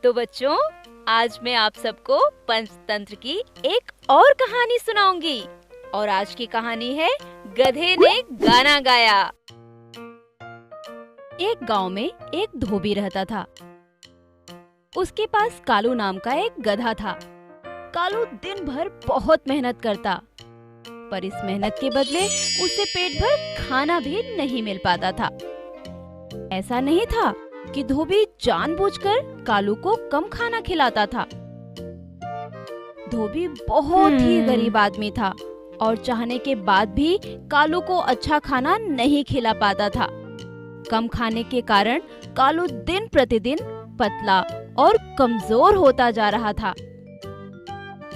तो बच्चों, आज मैं आप सबको पंचतंत्र की एक और कहानी सुनाऊंगी और आज की कहानी है गधे ने गाना गाया। एक गांव में एक धोबी रहता था। उसके पास कालू नाम का एक गधा था। कालू दिन भर बहुत मेहनत करता, पर इस मेहनत के बदले उसे पेट भर खाना भी नहीं मिल पाता था। ऐसा नहीं था कि धोबी जानबूझकर कालू को कम खाना खिलाता था। धोबी बहुत ही गरीब आदमी था और चाहने के बाद भी कालू को अच्छा खाना नहीं खिला पाता था। कम खाने के कारण कालू दिन प्रतिदिन पतला और कमजोर होता जा रहा था।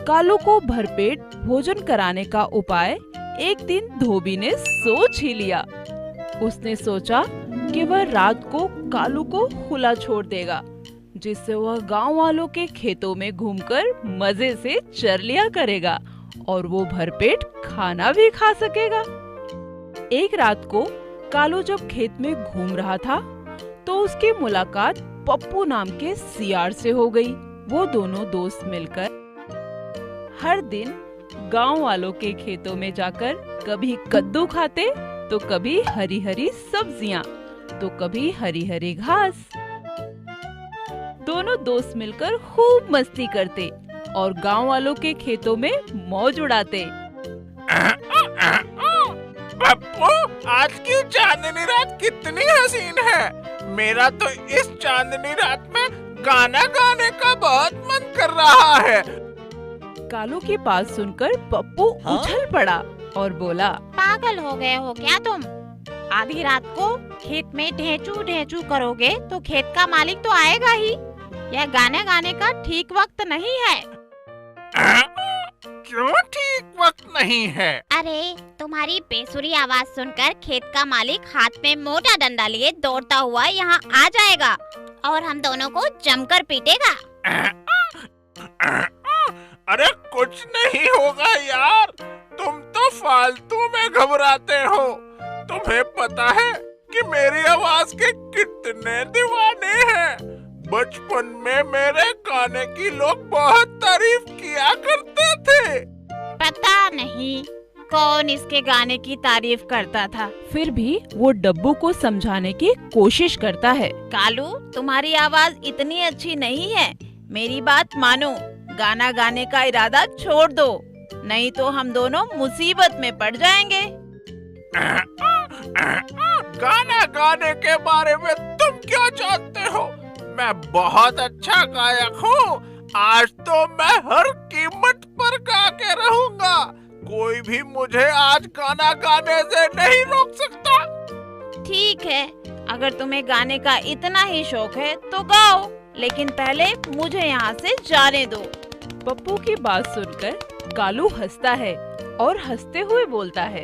कालू को भरपेट भोजन कराने का उपाय एक दिन धोबी ने सोच ही लिया। उसने सोचा कि वह रात को कालू को खुला छोड़ देगा, जिससे वह गांव वालों के खेतों में घूमकर मजे से चर लिया करेगा और वो भरपेट खाना भी खा सकेगा। एक रात को कालू जब खेत में घूम रहा था तो उसकी मुलाकात पप्पू नाम के सियार से हो गई। वो दोनों दोस्त मिलकर हर दिन गांव वालों के खेतों में जाकर कभी कद्दू खाते तो कभी हरी हरी सब्जियां तो कभी हरी हरी घास। दोनों दोस्त मिलकर खूब मस्ती करते और गांव वालों के खेतों में मौज उड़ाते। पप्पू, आज की चांदनी रात कितनी हसीन है। मेरा तो इस चांदनी रात में गाना गाने का बहुत मन कर रहा है। कालू की बात सुनकर पप्पू उछल पड़ा और बोला, पागल हो गए हो क्या तुम? आधी रात को खेत में ढेंचू ढेंचू करोगे तो खेत का मालिक तो आएगा ही। यह गाने गाने का ठीक वक्त नहीं है। क्यों ठीक वक्त नहीं है? अरे, तुम्हारी बेसुरी आवाज सुनकर खेत का मालिक हाथ में मोटा डंडा लिए दौड़ता हुआ यहाँ आ जाएगा और हम दोनों को जमकर पीटेगा। अरे कुछ नहीं होगा यार, तुम तो फालतू में घबराते हो। तुम्हें पता है कि मेरी आवाज के कितने दीवाने हैं। बचपन में मेरे गाने की लोग बहुत तारीफ किया करते थे। पता नहीं कौन इसके गाने की तारीफ करता था। फिर भी वो डब्बू को समझाने की कोशिश करता है। कालू, तुम्हारी आवाज इतनी अच्छी नहीं है। मेरी बात मानो, गाना गाने का इरादा छोड़ दो, नहीं तो हम दोनों मुसीबत में पड़ जाएंगे। गाना गाने के बारे में तुम क्या जानते हो? मैं बहुत अच्छा गायक हूँ। आज तो मैं हर कीमत पर गा के रहूँगा। कोई भी मुझे आज गाना गाने से नहीं रोक सकता। ठीक है, अगर तुम्हें गाने का इतना ही शौक है तो गाओ, लेकिन पहले मुझे यहाँ से जाने दो। पप्पू की बात सुनकर कालू हंसता है और हंसते हुए बोलता है,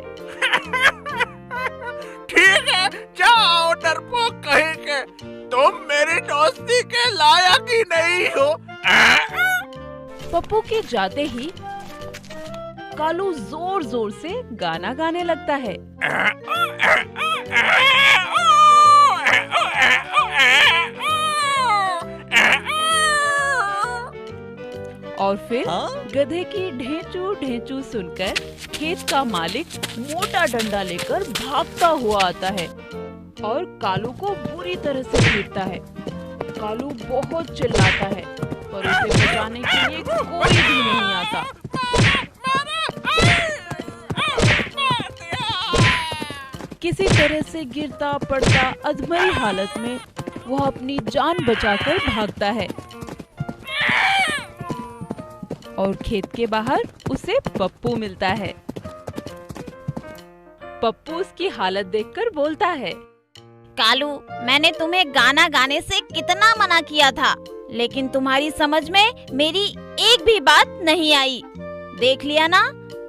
ठीक है, जाओ डरपोक कहीं के। तुम मेरी दोस्ती के लायक ही नहीं हो। पप्पू के जाते ही कालू जोर जोर से गाना गाने लगता है। और फिर गधे की ढेंचू ढेंचू सुनकर खेत का मालिक मोटा डंडा लेकर भागता हुआ आता है और कालू को बुरी तरह से पीटता है। कालू बहुत चिल्लाता है पर उसे बचाने के लिए कोई भी नहीं आता। किसी तरह से गिरता पड़ता अधमरी हालत में वह अपनी जान बचाकर भागता है और खेत के बाहर उसे पप्पू मिलता है। पप्पू उसकी हालत देखकर बोलता है, कालू, मैंने तुम्हें गाना गाने से कितना मना किया था, लेकिन तुम्हारी समझ में मेरी एक भी बात नहीं आई। देख लिया ना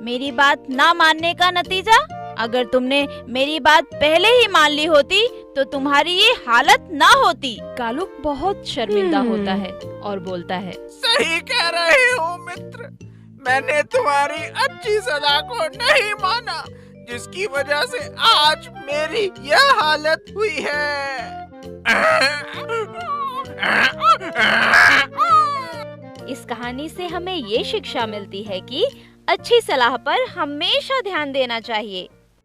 मेरी बात ना मानने का नतीजा। अगर तुमने मेरी बात पहले ही मान ली होती तो तुम्हारी ये हालत ना होती। कालू बहुत शर्मिंदा होता है और बोलता है, सही कह रहे हो मित्र, मैंने तुम्हारी अच्छी सलाह को नहीं माना, जिसकी वजह से आज मेरी यह हालत हुई है। इस कहानी से हमें ये शिक्षा मिलती है कि अच्छी सलाह पर हमेशा ध्यान देना चाहिए।